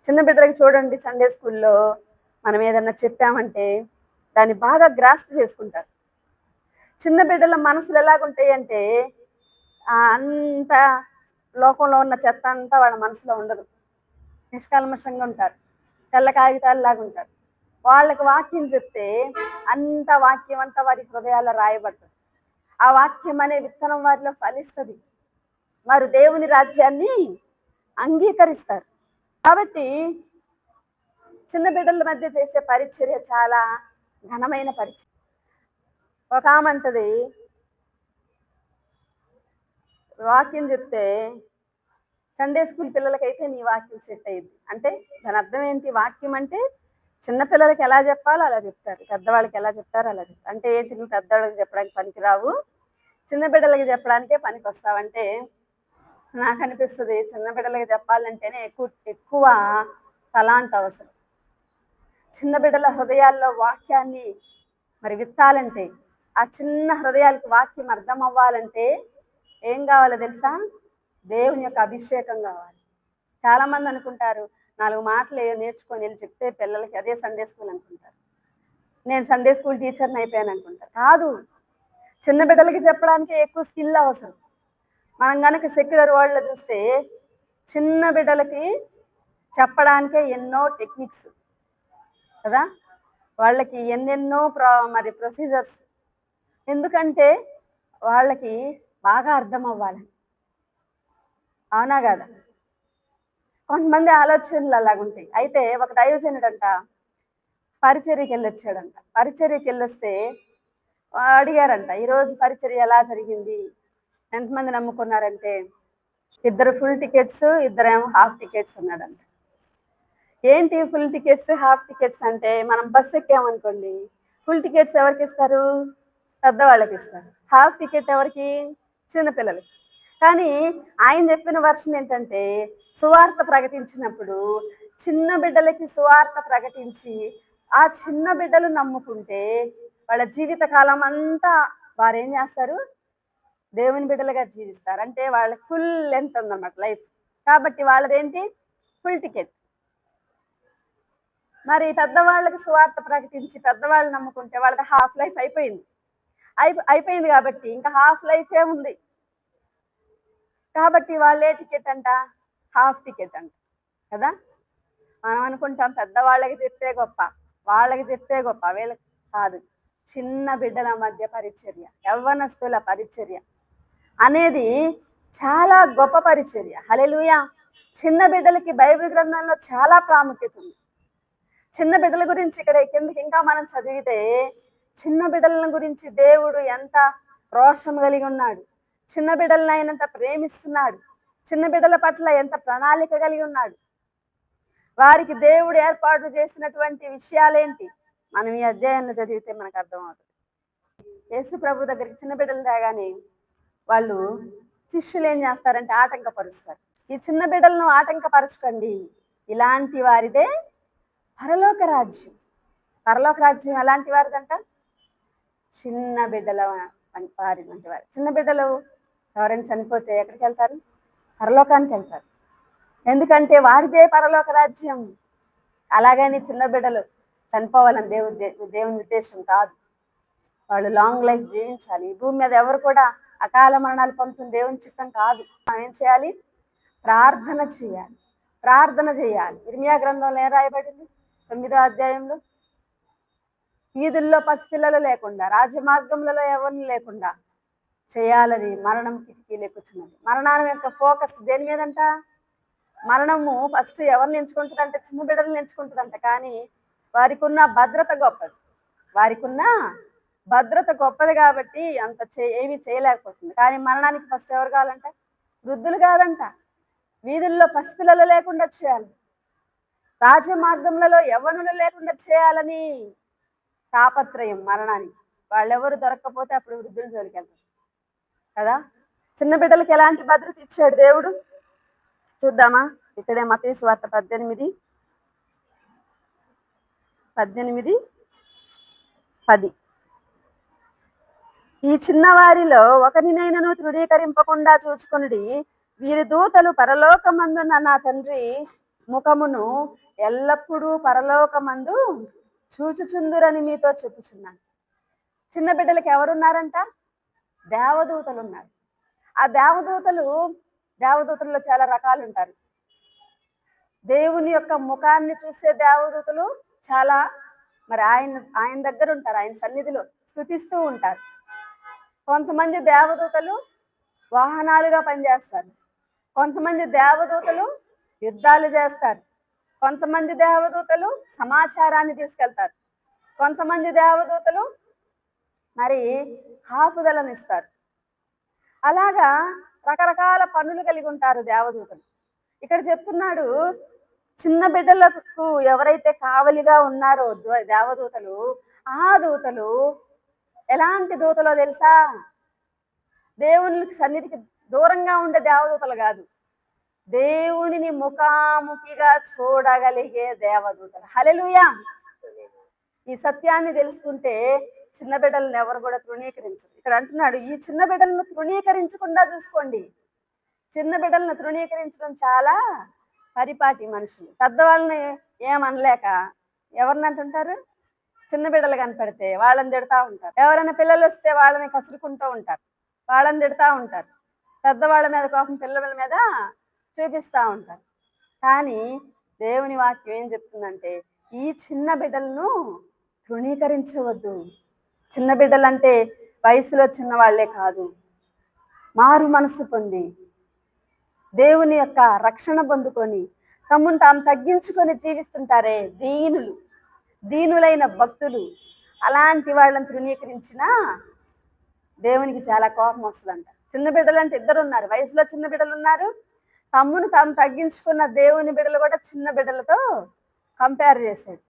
చిన్న బిడ్డలకి చూడండి సండే స్కూల్‌లో మనం ఏదన్నా చెప్పామంటే దాన్ని బాగా గ్రాస్ప్ చేసుకుంటారు. చిన్న బిడ్డల మనసులు ఎలాగుంటాయంటే అంత లోకంలో ఉన్న చెత్త అంతా వాళ్ళ మనసులో ఉండదు. నిష్కల్మషంగా ఉంటారు. తెల్ల కాగితాల్లాగుంటారు. వాళ్ళకి వాక్యం చెప్తే అంత వాక్యం అంతా వారి హృదయాల్లో రాయబడుతుంది. ఆ వాక్యం అనే విత్తనం వారిలో ఫలిస్తది. వారు దేవుని రాజ్యాన్ని అంగీకరిస్తారు. కాబట్టి చిన్న బిడ్డల మధ్య చేసే పరిచర్య చాలా ఘనమైన పరిచర్య. ఒకామంటది వాక్యం చెప్తే సండే స్కూల్ పిల్లలకైతే నీ వాక్యం సెట్ అయ్యిద్ది. అంటే దాని అర్థం ఏంటి? వాక్యం అంటే చిన్న పిల్లలకి ఎలా చెప్పాలో అలా చెప్తారు. పెద్దవాళ్ళకి ఎలా చెప్తారో అలా చెప్తారు. అంటే ఏంటి నువ్వు పెద్దవాళ్ళకి చెప్పడానికి పనికిరావు. చిన్న బిడ్డలకి చెప్పడానికే పనికొస్తావంటే నాకనిపిస్తది చిన్న బిడ్డలకి చెప్పాలంటేనే ఎక్కువ తలాంత్ అవసరం. చిన్న బిడ్డల హృదయాల్లో వాక్యాన్ని మరి విత్తాలంటే, ఆ చిన్న హృదయాలకు వాక్యం అర్థం అవ్వాలంటే ఏం కావాలో తెలుసా? దేవుని యొక్క అభిషేకం కావాలి. చాలామంది అనుకుంటారు 4 మాటలు నేర్చుకొని వెళ్ళి చెప్తే పిల్లలకి అదే సండే స్కూల్ అనుకుంటారు. నేను సండే స్కూల్ టీచర్‌ని అయిపోయాను అనుకుంటారు. కాదు. చిన్న బిడ్డలకి చెప్పడానికే ఎక్కువ స్కిల్ అవసరం. మనం గనక సెక్యులర్ వరల్డ్‌లో చూస్తే చిన్న బిడ్డలకి చెప్పడానికే ఎన్నో టెక్నిక్స్ కదా! వాళ్ళకి ఎన్నెన్నో ప్రొసీజర్స్. ఎందుకంటే వాళ్ళకి బాగా అర్థం అవ్వాలి. అవునా కాదా? కొంతమంది ఆలోచనలు అలాగుంటాయి. అయితే ఒక దైవజనుడంట పరిచర్యకెళ్ళొచ్చాడంట. పరిచర్యకెళ్ళొస్తే అడిగారంట, "ఈరోజు పరిచర్య ఎలా జరిగింది? ఎంతమంది నమ్ముకున్నారంటే" ఇద్దరు ఫుల్ టికెట్స్, ఇద్దరేమో హాఫ్ టికెట్స్ అన్నాడంట. ఏంటి ఫుల్ టికెట్స్, హాఫ్ టికెట్స్ అంటే మనం బస్ ఎక్కామనుకోండి, ఫుల్ టికెట్స్ ఎవరికిస్తారు? పెద్దవాళ్ళకిస్తారు. హాఫ్ టికెట్ ఎవరికి? చిన్న పిల్లలకి. కానీ ఆయన చెప్పిన వెర్షన్ ఏంటంటే, సువార్త ప్రకటించినప్పుడు చిన్న బిడ్డలకి సువార్త ప్రకటించి, ఆ చిన్న బిడ్డలు నమ్ముకుంటే వాళ్ళ జీవిత కాలం అంతా వారేం చేస్తారు? దేవుని బిడ్డలుగా జీవిస్తారు. అంటే వాళ్ళకి ఫుల్ లెంత్ ఉందన్నమాట లైఫ్. కాబట్టి వాళ్ళదేంటి? Full ticket. మరి పెద్దవాళ్ళకి సువార్త ప్రకటించి పెద్దవాళ్ళు నమ్ముకుంటే వాళ్ళది హాఫ్ లైఫ్ అయిపోయింది. అయిపోయింది కాబట్టి ఇంకా హాఫ్ లైఫే ఉంది. కాబట్టి వాళ్ళే టికెట్ అంట? హాఫ్ టికెట్ అంట. కదా! మనం అనుకుంటాం పెద్దవాళ్ళకి చెప్తే గొప్ప, వాళ్ళకి చెప్తే గొప్ప, వీళ్ళకి కాదు. చిన్న బిడ్డల మధ్య పరిచర్య, యవ్వనస్తుల పరిచర్య అనేది చాలా గొప్ప పరిచర్య. హల్లెలూయా! చిన్న బిడ్డలకి బైబిల్ గ్రంథంలో చాలా ప్రాముఖ్యత ఉంది. చిన్న బిడ్డల గురించి ఇక్కడ కిందకి ఇంకా మనం చదివితే చిన్న బిడ్డల గురించి దేవుడు ఎంత రోషం కలిగి ఉన్నాడు. చిన్న బిడ్డలను ఆయన ఎంత ప్రేమిస్తున్నాడు. చిన్న బిడ్డల పట్ల ఎంత ప్రణాళిక కలిగి ఉన్నాడు. వారికి దేవుడు ఏర్పాటు చేసినటువంటి విషయాలేంటి మనం ఈ అధ్యాయంలో చదివితే మనకు అర్థమవుతుంది. యేసు ప్రభు దగ్గరికి చిన్న బిడ్డలు రాగానే వాళ్ళు శిష్యులు ఏం చేస్తారంటే ఆటంకపరుస్తారు. ఈ చిన్న బిడ్డలను ఆటంకపరచకండి, ఇలాంటి వారిదే పరలోక రాజ్యం. పరలోక రాజ్యం ఎలాంటి వారిదంట? చిన్న బిడ్డల వారి వంటి వారు. చిన్న బిడ్డలు ఎవరైనా చనిపోతే ఎక్కడికి వెళ్తారు? పరలోకానికి వెళ్తారు. ఎందుకంటే వారిదే పరలోక రాజ్యం. అలాగని చిన్న బిడ్డలు చనిపోవాలని దేవుని ఉద్దేశం కాదు. వాళ్ళు లాంగ్ లైఫ్ జీవించాలి. ఈ భూమి మీద ఎవరు కూడా అకాల మరణాలు పొందుతున్న దేవుని చిత్తం కాదు. మనం ఏం చేయాలి? ప్రార్థన చేయాలి. ప్రార్థన చేయాలి. ఇర్మియా గ్రంథంలో ఏం రాయబడింది? 9వ అధ్యాయంలో వీధుల్లో పసిపిల్లలు లేకుండా, రాజమార్గములలో ఎవరిని లేకుండా చేయాలని మరణం కిటికీలు ఎక్కుచున్నది. మరణం యొక్క ఫోకస్ దేని మీదంట? మరణము ఫస్ట్ ఎవరిని ఎంచుకుంటుందంటే చిన్న బిడ్డలను ఎంచుకుంటుందంట. కానీ వారికి ఉన్న భద్రత గొప్పది. వారికి ఉన్న భద్రత గొప్పది కాబట్టి ఏమీ చేయలేకపోతుంది. కానీ మరణానికి ఫస్ట్ ఎవరు కావాలంట? వృద్ధులు కాదంట. వీధుల్లో పసిపిల్లలు లేకుండా చేయాలి. రాజమార్గములలో యవ్వనులు లేకుండా చేయాలని తాపత్రయం మరణానికి. వాళ్ళెవరు దొరక్కపోతే అప్పుడు వృద్ధుల జోలికి వెళ్తారు కదా! చిన్న బిడ్డలకి ఎలాంటి భద్రత ఇచ్చాడు దేవుడు చూద్దామా? ఇక్కడే మత్తయి సువార్త 18:10. ఈ చిన్నవారిలో ఒకరినైనను తృణీకరింపకుండా చూచుకొనుడి. వీరి దూతలు పరలోకమందున్న నా తండ్రి ముఖమును ఎల్లప్పుడూ పరలోకమందు చూచుచుందురని మీతో చెప్పుచున్నాను. చిన్న బిడ్డలకి ఎవరున్నారంట? దేవదూతలు ఉన్నారు. ఆ దేవదూతల్లో చాలా రకాలు ఉంటారు. దేవుని యొక్క ముఖాన్ని చూసే దేవదూతలు చాలా, మరి ఆయన ఆయన దగ్గర ఉంటారు, ఆయన సన్నిధిలో స్తుతిస్తూ ఉంటారు. కొంతమంది దేవదూతలు వాహనాలుగా పనిచేస్తారు. కొంతమంది దేవదూతలు యుద్ధాలు చేస్తారు. కొంతమంది దేవదూతలు సమాచారాన్ని తీసుకెళ్తారు. కొంతమంది దేవదూతలు మరి కాపుదలనిస్తారు. అలాగా రకరకాల పనులు కలిగి ఉంటారు దేవదూతలు. ఇక్కడ చెప్తున్నాడు, చిన్న బిడ్డలకు ఎవరైతే కావలిగా ఉన్నారో దేవదూతలు, ఆ దూతలు ఎలాంటి దూతలో తెలుసా? దేవుని సన్నిధికి దూరంగా ఉండే దేవదూతలు కాదు, దేవునిని ముఖాముఖిగా చూడగలిగే దేవదూతలు. హల్లెలూయా! ఈ సత్యాన్ని తెలుసుకుంటే చిన్న బిడ్డలను ఎవరు కూడా తృణీకరించరు. ఇక్కడ అంటున్నాడు, ఈ చిన్న బిడ్డలను తృణీకరించకుండా చూసుకోండి. చిన్న బిడ్డలను తృణీకరించడం చాలా పరిపాటి మనుషులు. పెద్దవాళ్ళని ఏమనలేక ఎవరిని అంటుంటారు? చిన్న బిడ్డలు కనపడితే వాళ్ళని తిడతా ఉంటారు. ఎవరైనా పిల్లలు వస్తే వాళ్ళని కసురుకుంటూ ఉంటారు, వాళ్ళని తిడతా ఉంటారు. పెద్దవాళ్ళ మీద కోపం పిల్లల మీద చూపిస్తూ ఉంటారు. కానీ దేవుని వాక్యం ఏం చెప్తుందంటే, ఈ చిన్న బిడ్డలను తృణీకరించవద్దు. చిన్న బిడ్డలంటే వయసులో చిన్నవాళ్లే కాదు, మారు మనసు పొంది దేవుని యొక్క రక్షణ పొందుకొని తమను తాము తగ్గించుకొని జీవిస్తుంటారే దీనులైన భక్తులు. అలాంటి వాళ్ళని తృణీకరించిన దేవునికి చాలా కోపం వస్తుందంట. చిన్న బిడ్డలు అంటే ఇద్దరు ఉన్నారు, వయసులో చిన్న బిడ్డలు ఉన్నారు, తమ్మును తాము తగ్గించుకున్న దేవుని బిడ్డలు కూడా చిన్న బిడ్డలతో కంపేర్ చేశాడు.